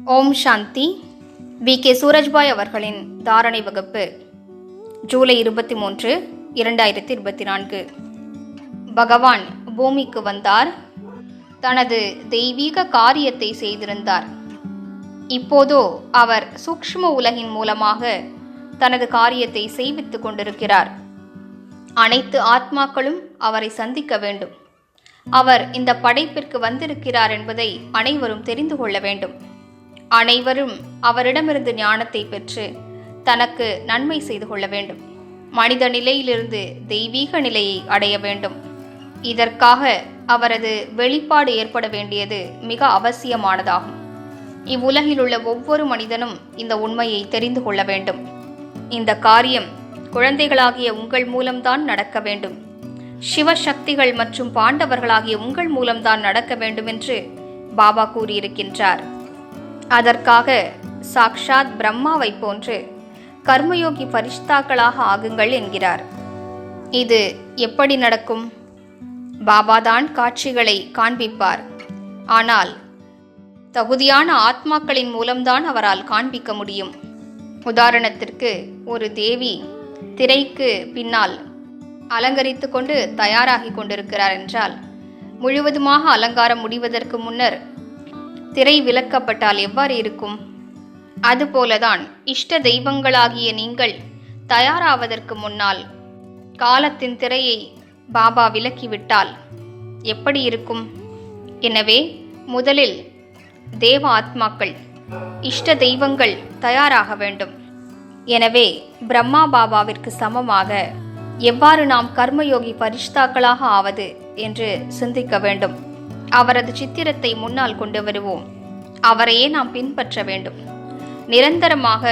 ஓம் சாந்தி. VK. Surajbhai அவர்களின் தாரணை வகுப்பு, ஜூலை 23, 2024. பகவான் பூமிக்கு வந்தார். தனது தெய்வீக காரியத்தை செய்திருந்தார். இப்போதோ அவர் சூக்ஷ்ம உலகின் மூலமாக தனது காரியத்தை செய்வித்துக் கொண்டிருக்கிறார். அனைத்து ஆத்மாக்களும் அவரை சந்திக்க வேண்டும். அவர் இந்த படைப்பிற்கு வந்திருக்கிறார் என்பதை அனைவரும் தெரிந்து கொள்ள வேண்டும். அனைவரும் அவரிடமிருந்து ஞானத்தை பெற்று தனக்கு நன்மை செய்து கொள்ள வேண்டும். மனித நிலையிலிருந்து தெய்வீக நிலையை அடைய வேண்டும். இதற்காக அவரது வெளிப்பாடு ஏற்பட வேண்டியது மிக அவசியமானதாகும். இவ்வுலகில் உள்ள ஒவ்வொரு மனிதனும் இந்த உண்மையை தெரிந்து கொள்ள வேண்டும். இந்த காரியம் குழந்தைகளாகிய உங்கள் மூலம்தான் நடக்க வேண்டும். சிவசக்திகள் மற்றும் பாண்டவர்களாகிய உங்கள் மூலம்தான் நடக்க வேண்டும் என்று பாபா கூறியிருக்கின்றார். அதற்காக சாக்ஷாத் பிரம்மாவை போன்று கர்மயோகி பரிஷ்தாக்களாக ஆகுங்கள் என்கிறார். இது எப்படி நடக்கும்? பாபாதான் காட்சிகளை காண்பிப்பார். ஆனால் தகுதியான ஆத்மாக்களின் மூலம்தான் அவரால் காண்பிக்க முடியும். உதாரணத்திற்கு, ஒரு தேவி திரைக்கு பின்னால் அலங்கரித்து கொண்டு தயாராகி கொண்டிருக்கிறார் என்றால், முழுவதுமாக அலங்காரம் முடிவதற்கு முன்னர் திரை விலக்கப்பட்டால் எவ்வாறு இருக்கும்? அதுபோலதான் இஷ்ட தெய்வங்களாகிய நீங்கள் தயாராவதற்கு முன்னால் காலத்தின் திரையை பாபா விலக்கிவிட்டால் எப்படி இருக்கும்? எனவே முதலில் தேவ ஆத்மாக்கள், இஷ்ட தெய்வங்கள் தயாராக வேண்டும். எனவே பிரம்மா பாபாவிற்கு சமமாக எவ்வாறு நாம் கர்மயோகி பரிஷ்தாக்களாக ஆவது என்று சிந்திக்க வேண்டும். அவரது சித்திரத்தை முன்னால் கொண்டு வருவோம். அவரையே நாம் பின்பற்ற வேண்டும். நிரந்தரமாக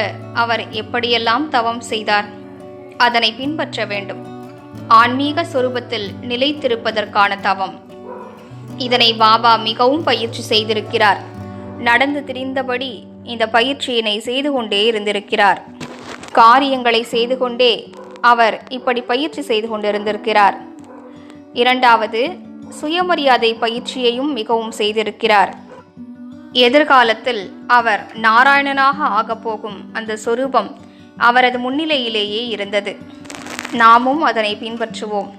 அவர் எப்படியெல்லாம் தவம் செய்தார் அதனை பின்பற்ற வேண்டும். ஆன்மீக சொரூபத்தில் நிலைத்திருப்பதற்கான தவம். இதனை பாபா மிகவும் பயிற்சி செய்திருக்கிறார். நடந்து திரிந்தபடி இந்த பயிற்சியினை செய்து கொண்டே இருந்திருக்கிறார். காரியங்களை செய்து கொண்டே அவர் இப்படி பயிற்சி செய்து கொண்டிருந்திருக்கிறார். இரண்டாவது, சுயமரியாதை பயிற்சியையும் மிகவும் செய்திருக்கிறார். எதிர்காலத்தில் அவர் நாராயணனாக ஆகப்போகும் அந்த சொரூபம் அவரது முன்னிலையிலேயே இருந்தது. நாமும் அதனை பின்பற்றுவோம்.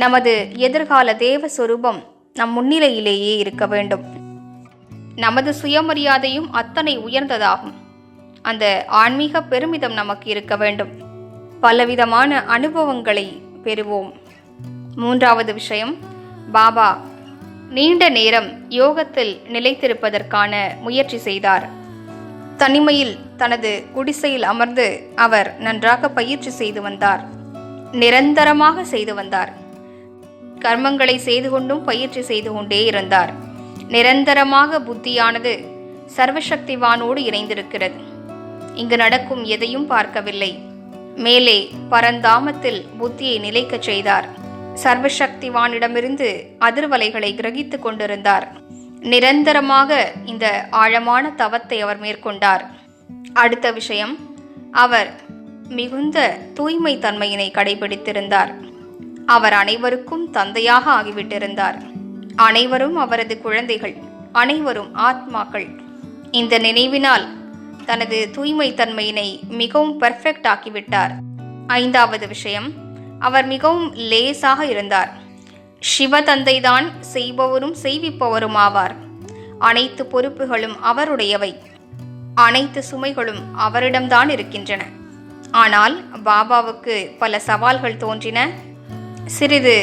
நமது எதிர்கால தேவ சொரூபம் நம் முன்னிலையிலேயே இருக்க வேண்டும். நமது சுயமரியாதையும் அத்தனை உயர்ந்ததாகும். அந்த ஆன்மீக பெருமிதம் நமக்கு இருக்க வேண்டும். பலவிதமான அனுபவங்களை பெறுவோம். மூன்றாவது விஷயம், பாபா நீண்ட நேரம் யோகத்தில் நிலைத்திருப்பதற்கான முயற்சி செய்தார். தனிமையில் தனது குடிசையில் அமர்ந்து அவர் நன்றாக பயிற்சி செய்து வந்தார். நிரந்தரமாக செய்து வந்தார். கர்மங்களை செய்து கொண்டும் பயிற்சி செய்து கொண்டே இருந்தார். நிரந்தரமாக புத்தியானது சர்வசக்திவானோடு இணைந்திருக்கிறது. இங்கு நடக்கும் எதையும் பார்க்கவில்லை. மேலே பரந்தாமத்தில் புத்தியை நிலைக்கச் செய்தார். சர்வசக்திவானிடமிருந்து அதிர்வலைகளை கிரகித்து கொண்டிருந்தார். நிரந்தரமாக இந்த ஆழமான தவத்தை அவர் மேற்கொண்டார். அடுத்த விஷயம், அவர் மிகுந்த தூய்மை தன்மையினை கடைபிடித்திருந்தார். அவர் அனைவருக்கும் தந்தையாக ஆகிவிட்டிருந்தார். அனைவரும் அவரது குழந்தைகள், அனைவரும் ஆத்மாக்கள். இந்த நினைவினால் தனது தூய்மை தன்மையினை மிகவும் பெர்ஃபெக்ட் ஆக்கிவிட்டார். ஐந்தாவது விஷயம், அவர் மிகவும் லேசாக இருந்தார். சிவ தந்தைதான் செய்பவரும் செய்விப்பவரும் ஆவார். அனைத்து பொறுப்புகளும் அவருடையவை. அனைத்து சுமைகளும் அவரிடம்தான் இருக்கின்றன. ஆனால் பாபாவுக்கு பல சவால்கள் தோன்றின. சிறிது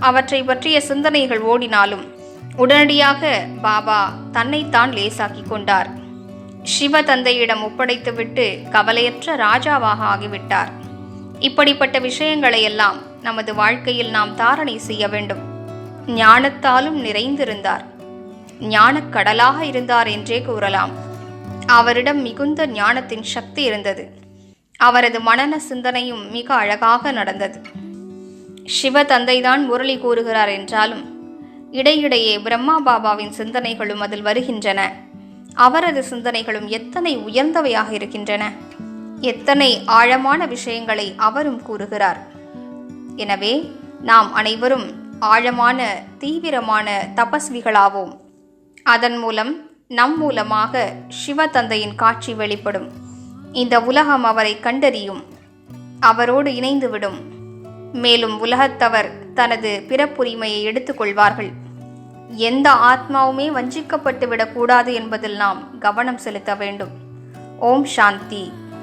அவற்றை பற்றிய சிந்தனைகள் ஓடினாலும் உடனடியாக பாபா தன்னைத்தான் லேசாக்கி கொண்டார். சிவ தந்தையிடம் ஒப்படைத்துவிட்டு கவலையற்ற ராஜாவாக ஆகிவிட்டார். இப்படிப்பட்ட விஷயங்களை எல்லாம் நமது வாழ்க்கையில் நாம் தாரணை செய்ய வேண்டும். ஞானத்தாலும் நிறைந்திருந்தார். ஞானக்கடலாக இருந்தார் என்றே கூறலாம். அவரிடம் மிகுந்த ஞானத்தின் சக்தி இருந்தது. அவரது மனன சிந்தனையும் மிக அழகாக நடந்தது. சிவ தந்தைதான் முரளி கூறுகிறார் என்றாலும் இடையிடையே பிரம்மா பாபாவின் சிந்தனைகளும் அதில் வருகின்றன. அவரது சிந்தனைகளும் எத்தனை உயர்ந்தவையாக இருக்கின்றன! எத்தனை ஆழமான விஷயங்களை அவரும் கூறுகிறார். எனவே நாம் அனைவரும் ஆழமான தீவிரமான தபஸ்விகளாவோம். அதன் மூலம் நம் மூலமாக சிவதந்தையின் காட்சி வெளிப்படும். இந்த உலகம் அவரை கண்டறியும், அவரோடு இணைந்துவிடும். மேலும் உலகத்தவர் தனது பிறப்புரிமையை எடுத்துக்கொள்வார்கள். எந்த ஆத்மாவுமே வஞ்சிக்கப்பட்டு விடக்கூடாது என்பதில் நாம் கவனம் செலுத்த வேண்டும். ஓம் சாந்தி.